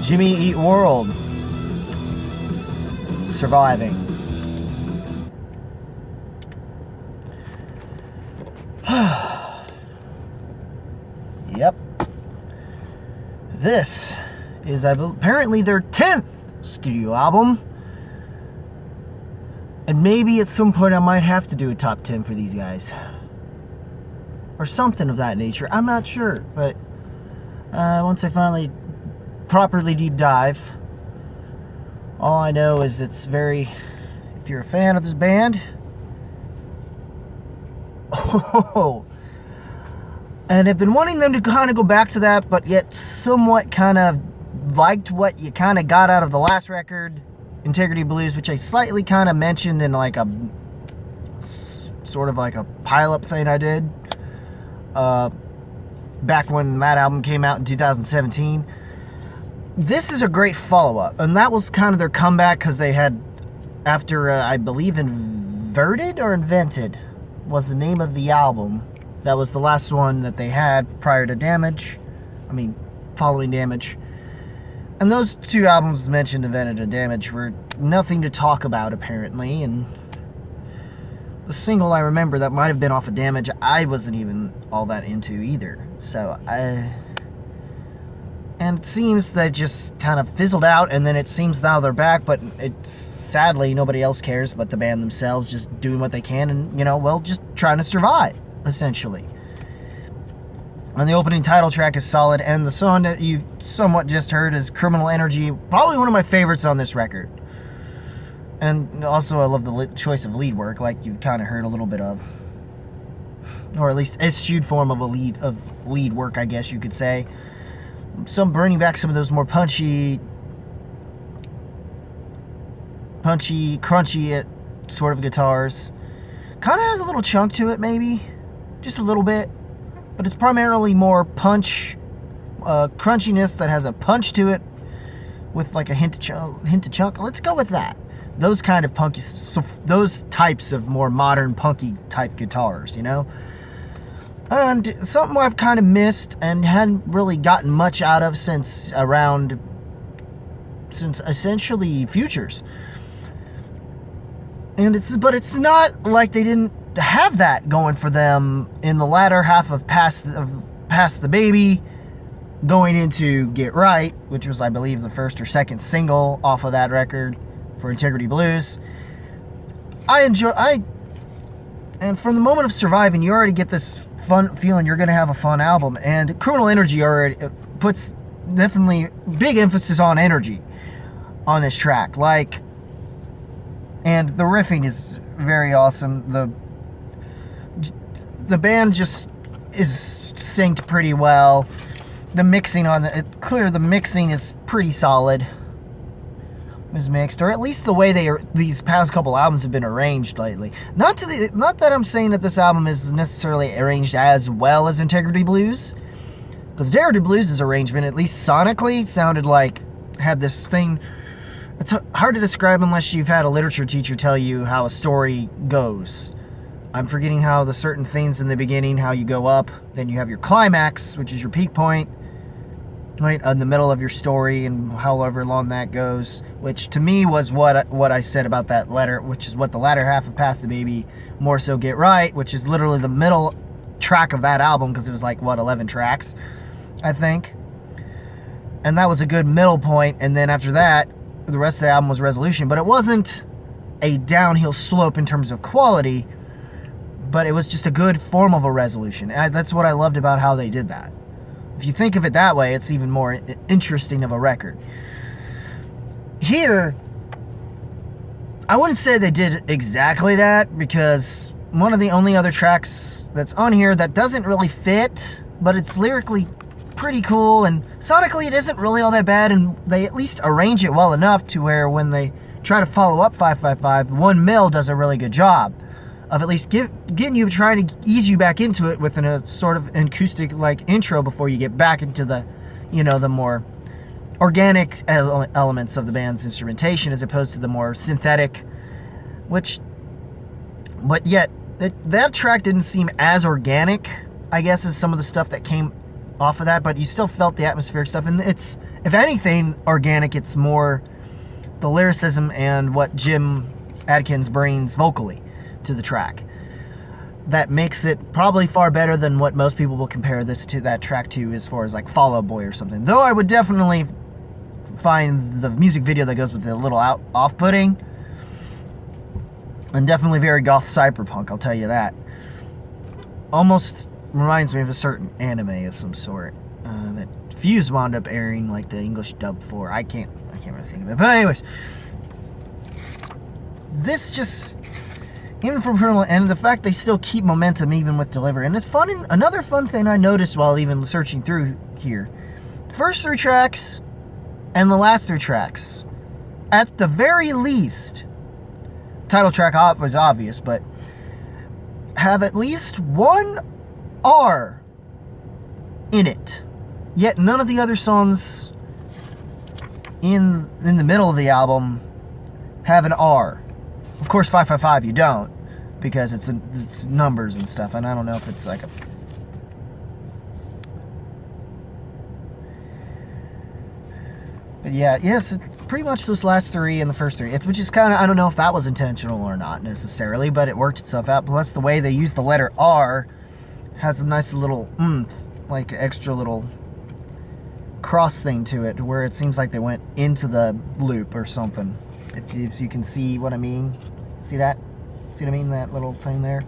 Jimmy Eat World. Surviving. Yep. This is apparently their 10th studio album. And maybe at some point I might have to do a top 10 for these guys. Or something of that nature. I'm not sure. But once I finally properly deep dive, all I know is it's very... If you're a fan of this band... Oh... And I've been wanting them to kind of go back to that, but yet somewhat kind of liked what you kind of got out of the last record, Integrity Blues, which I slightly kind of mentioned in like a sort of like a pile-up thing I did back when that album came out in 2017. This is a great follow-up, and that was kind of their comeback because they had, after I believe Inverted or Invented was the name of the album. That was the last one that they had prior to Damage. I mean, following Damage. And those two albums mentioned, Invented and Damage, were nothing to talk about, apparently. And the single I remember that might have been off of Damage, I wasn't even all that into either. So, and it seems they just kind of fizzled out, and then it seems now they're back, but it's sadly nobody else cares but the band themselves, just doing what they can and, you know, well, just trying to survive. Essentially. And the opening title track is solid, and the song that you somewhat just heard is Criminal Energy, probably one of my favorites on this record. And also I love the choice of lead work, like you've kind of heard a little bit of. Or at least eschewed form of lead work, I guess you could say. Some bringing back some of those more punchy, crunchy sort of guitars. Kind of has a little chunk to it, maybe. Just a little bit, but it's primarily more punch, crunchiness that has a punch to it, with like a hint of chunk. Let's go with that. Those kind of punky, those types of more modern punky type guitars, you know. And something I've kind of missed and hadn't really gotten much out of since essentially Futures. And it's not like they didn't have that going for them in the latter half of Past the Baby, going into Get Right, which was, I believe, the first or second single off of that record for Integrity Blues. And from the moment of Surviving, you already get this fun feeling you're going to have a fun album. And Criminal Energy already puts definitely big emphasis on energy on this track. And the riffing is very awesome. The band just is synced pretty well. The mixing the mixing is pretty solid. Is mixed, or at least the way these past couple albums have been arranged lately. Not that I'm saying that this album is necessarily arranged as well as Integrity Blues, because Integrity Blues' arrangement, at least sonically, sounded like had this thing. It's hard to describe unless you've had a literature teacher tell you how a story goes. I'm forgetting how the certain things in the beginning, how you go up, then you have your climax, which is your peak point, right in the middle of your story, and however long that goes, which to me was what I said about that letter, which is what the latter half of Past the Baby, more so Get Right, which is literally the middle track of that album, because it was 11 tracks, I think. And that was a good middle point, and then after that, the rest of the album was Resolution, but it wasn't a downhill slope in terms of quality, but it was just a good form of a resolution. And that's what I loved about how they did that. If you think of it that way, it's even more interesting of a record. Here, I wouldn't say they did exactly that, because one of the only other tracks that's on here that doesn't really fit, but it's lyrically pretty cool, and sonically it isn't really all that bad, and they at least arrange it well enough to where when they try to follow up 555, 1 Mil does a really good job of at least getting you, trying to ease you back into it with a sort of acoustic intro before you get back into the, the more organic elements of the band's instrumentation, as opposed to the more synthetic, but yet that track didn't seem as organic, I guess, as some of the stuff that came off of that, but you still felt the atmospheric stuff. And it's, if anything, organic. It's more the lyricism and what Jim Adkins brings vocally to the track that makes it probably far better than what most people will compare this to, that track to, as far as like Fall Out Boy or something. Though I would definitely find the music video that goes with it a little off-putting, and definitely very goth cyberpunk, I'll tell you that. Almost reminds me of a certain anime of some sort that Fuse wound up airing like the English dub for. I can't really think of it. But anyways, this just, even from Criminal, and the fact they still keep momentum even with delivery. And it's fun. Another fun thing I noticed while even searching through here, the first 3 tracks and the last 3 tracks, at the very least, title track was obvious, but have at least one R in it. Yet none of the other songs in the middle of the album have an R. Of course, 555 you don't, because it's numbers and stuff, and I don't know if it's like a... But yeah, yes, pretty much those last 3 and the first 3, which is kind of, I don't know if that was intentional or not necessarily, but it worked itself out. Plus the way they use the letter R has a nice little oomph, like extra little cross thing to it, where it seems like they went into the loop or something. If you can see what I mean. See that? See what I mean? That little thing there?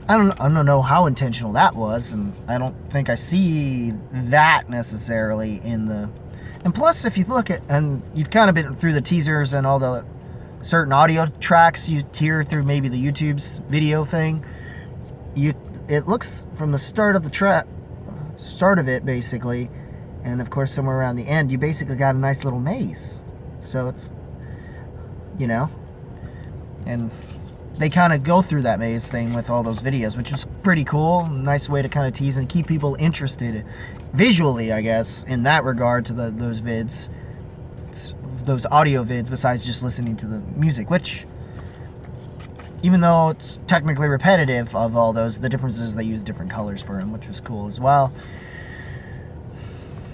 I don't know how intentional that was, and I don't think I see that necessarily in the... And plus, if you look at, and you've kind of been through the teasers and all the certain audio tracks you hear through maybe the YouTube's video thing, it looks from the start of the track, start of it basically, and of course somewhere around the end, you basically got a nice little maze. So it's, you know, and they kind of go through that maze thing with all those videos, which is pretty cool. Nice way to kind of tease and keep people interested visually, I guess, in that regard to those vids, those audio vids, besides just listening to the music, which, even though it's technically repetitive of all those, the difference is they use different colors for them, which was cool as well.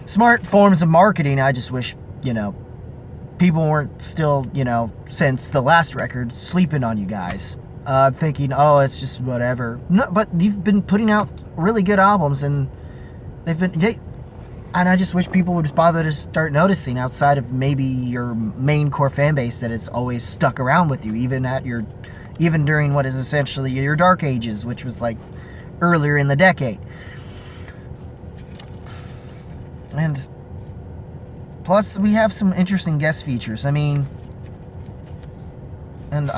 Smart forms of marketing. I just wish, you know, people weren't still, you know, since the last record, sleeping on you guys, thinking, oh, it's just whatever. No, but you've been putting out really good albums, and and I just wish people would just bother to start noticing, outside of maybe your main core fan base that has always stuck around with you, even during what is essentially your dark ages, which was like earlier in the decade. And plus, we have some interesting guest features. I mean, and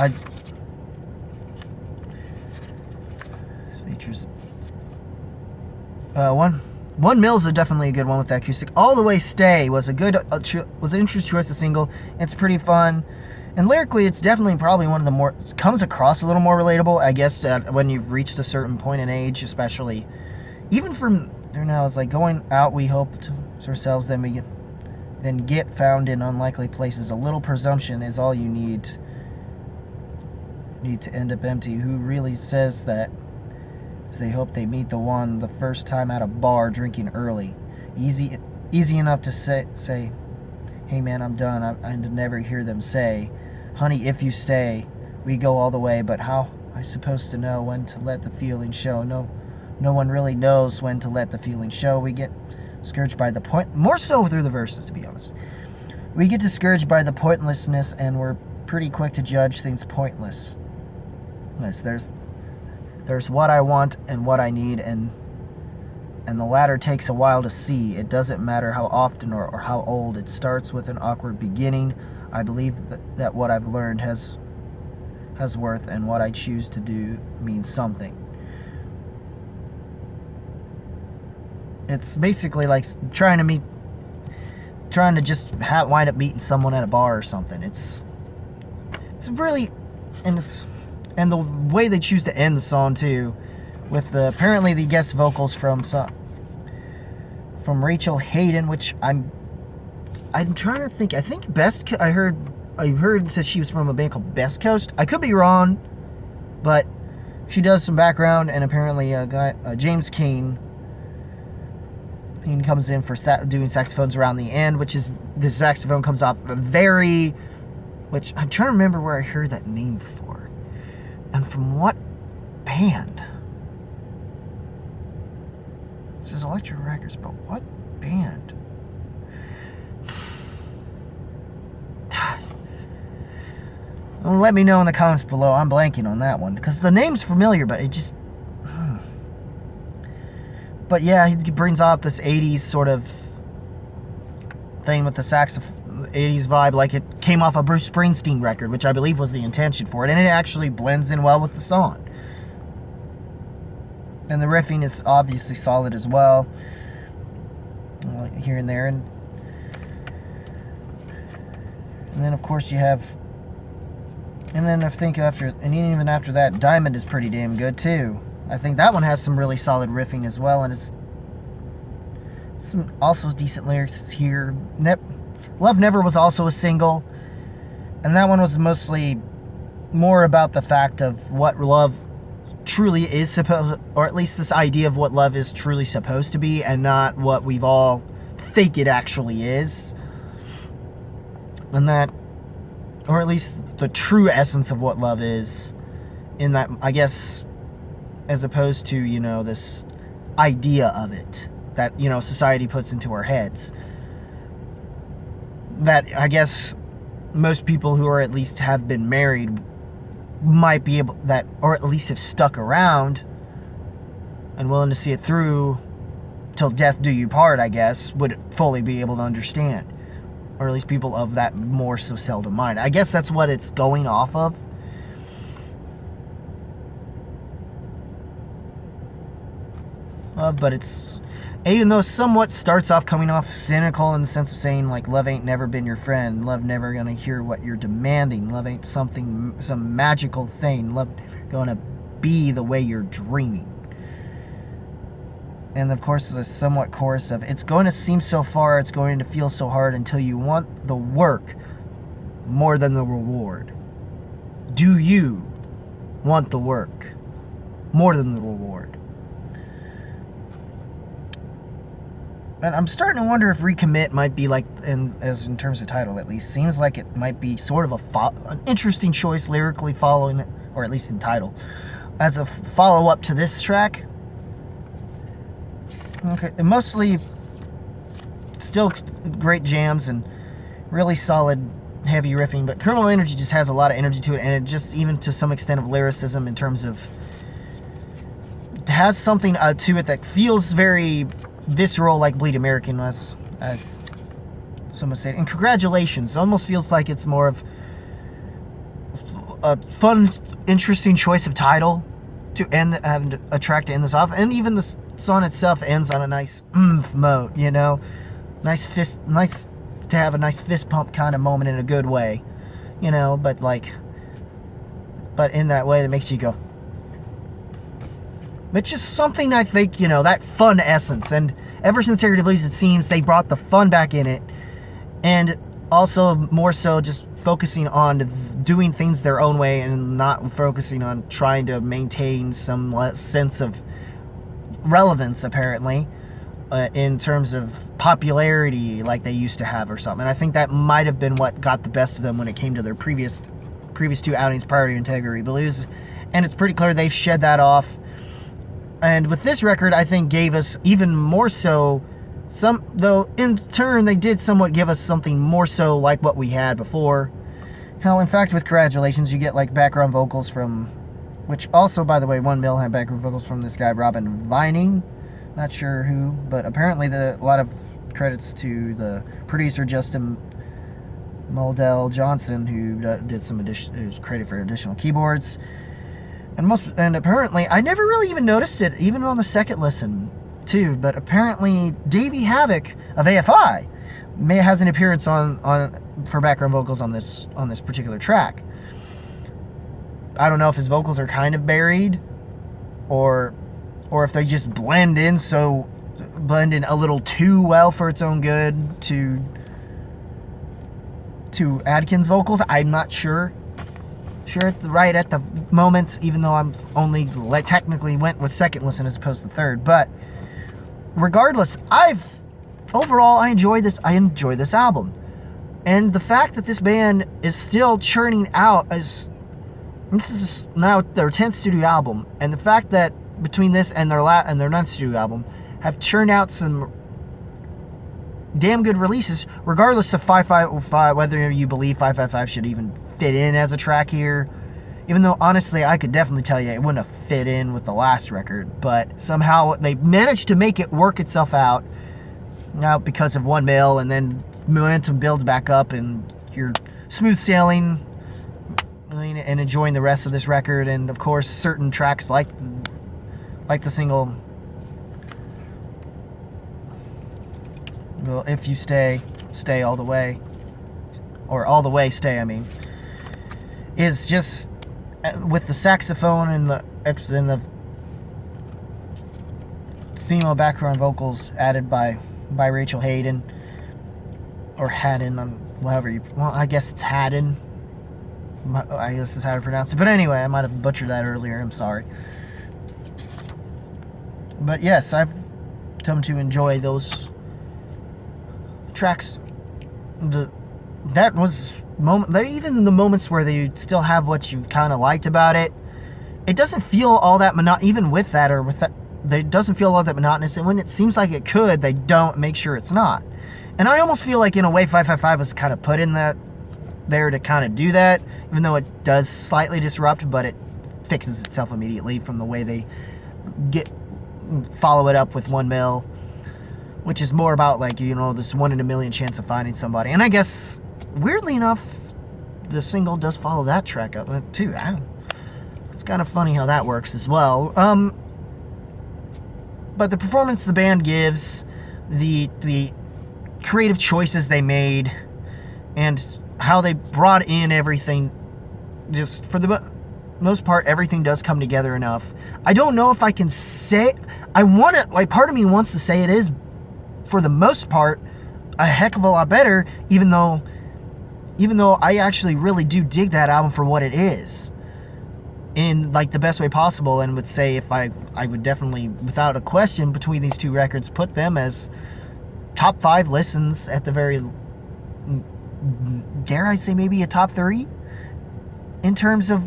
features. One Mills is definitely a good one with that acoustic. All the Way Stay was an interesting choice of single. It's pretty fun, and lyrically, it's definitely probably one of the more, it comes across a little more relatable, I guess, when you've reached a certain point in age, especially. Even from there now, it's like, going out, we hope to ourselves, then get found in unlikely places. A little presumption is all you need to end up empty. Who really says that? They hope they meet the one the first time at a bar drinking early. Easy enough to say, hey man, I'm done. I never hear them say, honey, if you stay, we go all the way. But how I supposed to know when to let the feeling show? No one really knows when to let the feeling show. We get discouraged by the point, more so through the verses, to be honest. We get discouraged by the pointlessness, and we're pretty quick to judge things pointless. Yes, there's what I want and what I need, and the latter takes a while to see. It doesn't matter how often or how old. It starts with an awkward beginning. I believe that what I've learned has worth, and what I choose to do means something. It's basically like trying to just wind up meeting someone at a bar or something. It's really, and the way they choose to end the song too, with apparently the guest vocals from Rachel Hayden, which I'm trying to think. I think I heard that she was from a band called Best Coast. I could be wrong, but she does some background, and apparently James Keane He comes in for doing saxophones around the end, which is, the saxophone comes off very, which I'm trying to remember where I heard that name before. And from what band? This is Elektra Records, but what band? Well, let me know in the comments below. I'm blanking on that one, because the name's familiar, but it just... But yeah, he brings out this 80s sort of thing with the saxophone, 80s vibe, like it came off a Bruce Springsteen record, which I believe was the intention for it, and it actually blends in well with the song. And the riffing is obviously solid as well, here and there. And then, of course, you have... And then I think even after that, Diamond is pretty damn good, too. I think that one has some really solid riffing as well, and it's some also decent lyrics here. Love Never was also a single, and that one was mostly more about the fact of what love truly is supposed, or at least this idea of what love is truly supposed to be, and not what we've all think it actually is. And that, or at least the true essence of what love is, in that, I guess, as opposed to, you know, this idea of it that, you know, society puts into our heads. That, I guess, most people who are at least have been married might be able, that, or at least have stuck around and willing to see it through till death do you part, I guess, would fully be able to understand. Or at least people of that more so seldom mind. I guess that's what it's going off of. But it's, even though somewhat starts off coming off cynical in the sense of saying, like, love ain't never been your friend, love never gonna hear what you're demanding, love ain't some magical thing, love never gonna be the way you're dreaming. And of course, there's a somewhat chorus of, it's going to seem so far, it's going to feel so hard until you want the work more than the reward. Do you want the work more than the reward? And I'm starting to wonder if Recommit might be like, in terms of title at least, seems like it might be sort of an interesting choice lyrically following it, or at least in title, as a follow-up to this track. Okay, and mostly still great jams and really solid heavy riffing, but Criminal Energy just has a lot of energy to it, and it just, even to some extent of lyricism in terms of, it has something to it that feels very visceral, like Bleed American was, someone said. And Congratulations almost feels like it's more of a fun, interesting choice of title to end, having a track to end this off. And even the song itself ends on a nice mode, you know, nice to have a nice fist pump kind of moment in a good way, you know, but in that way that makes you go. It's just something, I think, you know, that fun essence. And ever since Charity Blues, it seems they brought the fun back in it. And also more so just focusing on doing things their own way and not focusing on trying to maintain some sense of relevance, apparently, in terms of popularity like they used to have or something. And I think that might have been what got the best of them when it came to their previous two outings prior to Integrity Blues. And it's pretty clear they've shed that off. And with this record, I think gave us even more so though in turn they did somewhat give us something more so like what we had before. Hell, in fact, with Congratulations, you get like background vocals from, which also, by the way, One Mill had background vocals from this guy, Robin Vining. Not sure who, but apparently a lot of credits to the producer, Justin Muldell Johnson, who did some who's credited for additional keyboards. And apparently, I never really even noticed it, even on the second listen, too. But apparently, Davey Havoc of AFI has an appearance for background vocals on this particular track. I don't know if his vocals are kind of buried, or if they just blend in a little too well for its own good to Adkins' vocals. I'm not sure right at the moment, even though I'm only technically went with second listen as opposed to third. But regardless, overall I enjoy this album. And the fact that this band is still churning out, this is now their 10th studio album, and the fact that between this and their 9th studio album have churned out some damn good releases, regardless of 555, whether you believe 555 should even fit in as a track here. Even though, honestly, I could definitely tell you it wouldn't have fit in with the last record, but somehow they managed to make it work itself out. Now, because of One Mill, and then momentum builds back up, and you're smooth sailing and enjoying the rest of this record. And of course, certain tracks like the single, well, If You Stay All the Way, or All the Way Stay, I mean, is just with the saxophone and the female background vocals added by Rachel Hayden, or Haddon, I guess it's Haddon. I guess is how to pronounce it. But anyway, I might have butchered that earlier. I'm sorry. But yes, I've come to enjoy those tracks. That was even the moments where they still have what you've kind of liked about it. It doesn't feel all that even with that, it doesn't feel all that monotonous. And when it seems like it could, they don't make sure it's not. And I almost feel like in a way 555 was kind of put in there to kind of do that, even though it does slightly disrupt, but it fixes itself immediately from the way they follow it up with One Mill, which is more about this 1 in a million chance of finding somebody. And I guess weirdly enough, the single does follow that track up too. It's kind of funny how that works as well. But the performance the band gives, the creative choices they made, and how they brought in everything, just for the most part, everything does come together enough. I don't know if I can say, part of me wants to say it is, for the most part, a heck of a lot better, even though I actually really do dig that album for what it is, in the best way possible, and would say if I would definitely, without a question, between these two records, put them as top 5 listens at the very, dare I say, maybe a top 3 in terms of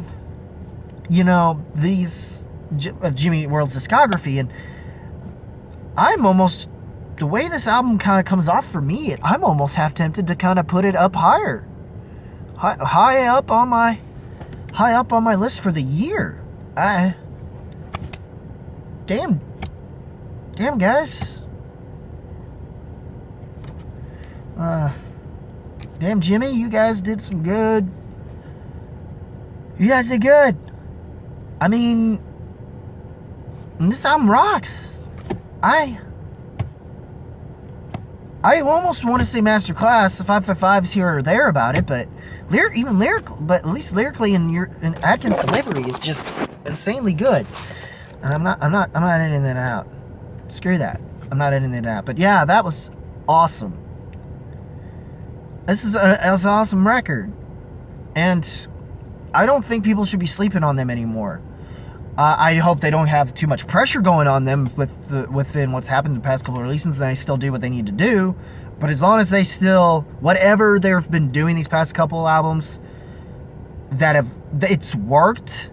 of Jimmy Eat World's discography. And I'm almost, the way this album kind of comes off for me, I'm almost half tempted to kind of put it up higher, high up on my list for the year. Damn guys. Damn Jimmy, you guys did some good. You guys did good. I mean, this album rocks. I almost want to say masterclass. The 555's here or there about it, but at least lyrically, and Atkins' delivery is just insanely good. And I'm not editing that out. Screw that. I'm not editing that out. But yeah, that was awesome. This is an awesome record, and I don't think people should be sleeping on them anymore. I hope they don't have too much pressure going on them within what's happened in the past couple of releases, and they still do what they need to do. But as long as they still, whatever they've been doing these past couple albums, it's worked,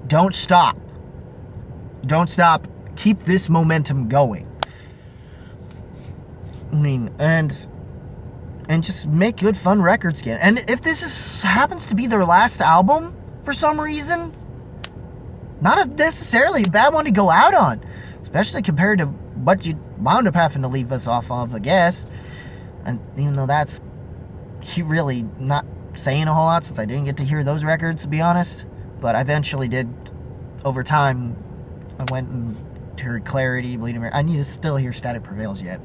don't stop. Don't stop. Keep this momentum going. I mean, and just make good, fun records again. And if this happens to be their last album for some reason, not necessarily a bad one to go out on, especially compared to what you wound up having to leave us off of, I guess. And even though that's really not saying a whole lot, since I didn't get to hear those records, to be honest. But I eventually did, over time. I went and heard Clarity, Bleeding Mary. I need to still hear Static Prevails yet,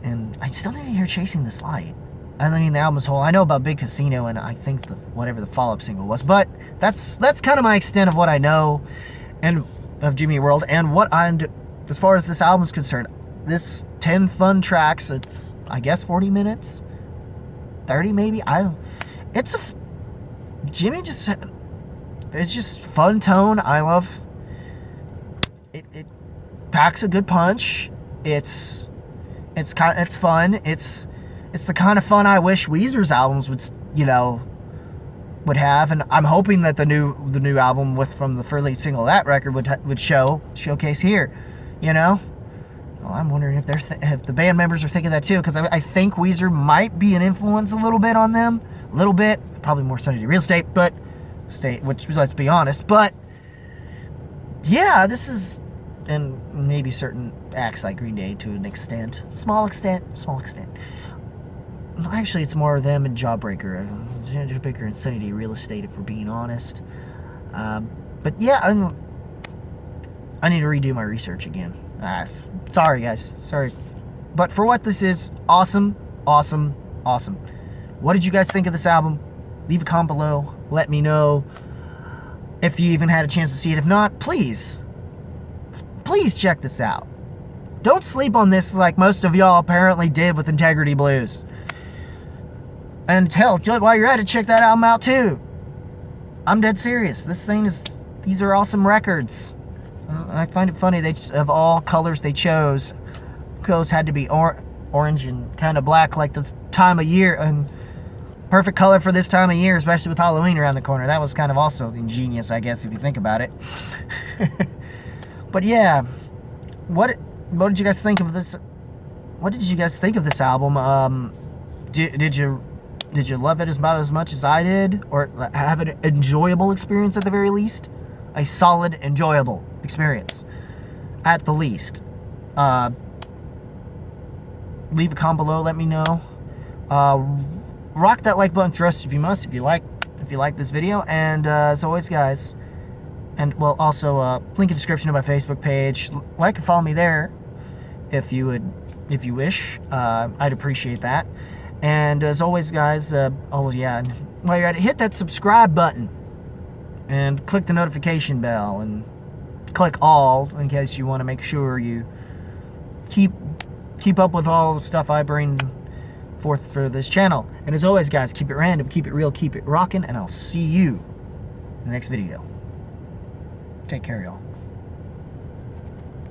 and I still need to hear Chasing This Light. I mean, the album as a whole. I know about Big Casino, and I think whatever the follow-up single was, but that's kind of my extent of what I know, and of Jimmy Eat World, and as far as this album is concerned. This 10 fun tracks. It's, I guess, 40 minutes, 30 maybe. Jimmy it's just fun tone. I love it. packs a good punch. It's fun. It's the kind of fun I wish Weezer's albums would have, and I'm hoping that the new album from the first lead single of that record would showcase here. Well, I'm wondering if if the band members are thinking that too, because I think Weezer might be an influence a little bit on them, a little bit, probably more Sunny Day Real Estate, which let's be honest, but yeah, this is, and maybe certain acts like Green Day to an extent, small extent. Actually, it's more them and Jawbreaker and Sunny Day Real Estate, if we're being honest. But yeah, I need to redo my research again. Sorry, guys. Sorry. But for what this is, awesome. What did you guys think of this album? Leave a comment below. Let me know if you even had a chance to see it. If not, please check this out. Don't sleep on this like most of y'all apparently did with Integrity Blues. And hell, while you're at it, check that album out too. I'm dead serious. These are awesome records. I find it funny, of all colors they chose had to be orange and kind of black, like this time of year, and perfect color for this time of year, especially with Halloween around the corner. That was kind of also ingenious, I guess, if you think about it. But yeah, what did you guys think of this? What did you guys think of this album? Did you love it about as much as I did, or have an enjoyable experience at the very least? A solid, enjoyable experience, at the least. Leave a comment below. Let me know. Rock that like button, thrust if you must, if you like this video. And as always, guys, and well, also link in the description of my Facebook page. Like and follow me there if you wish. I'd appreciate that. And as always, guys, while you're at it, hit that subscribe button and click the notification bell and click all in case you want to make sure you keep up with all the stuff I bring forth for this channel. And as always, guys, keep it random, keep it real, keep it rocking, and I'll see you in the next video. Take care, y'all.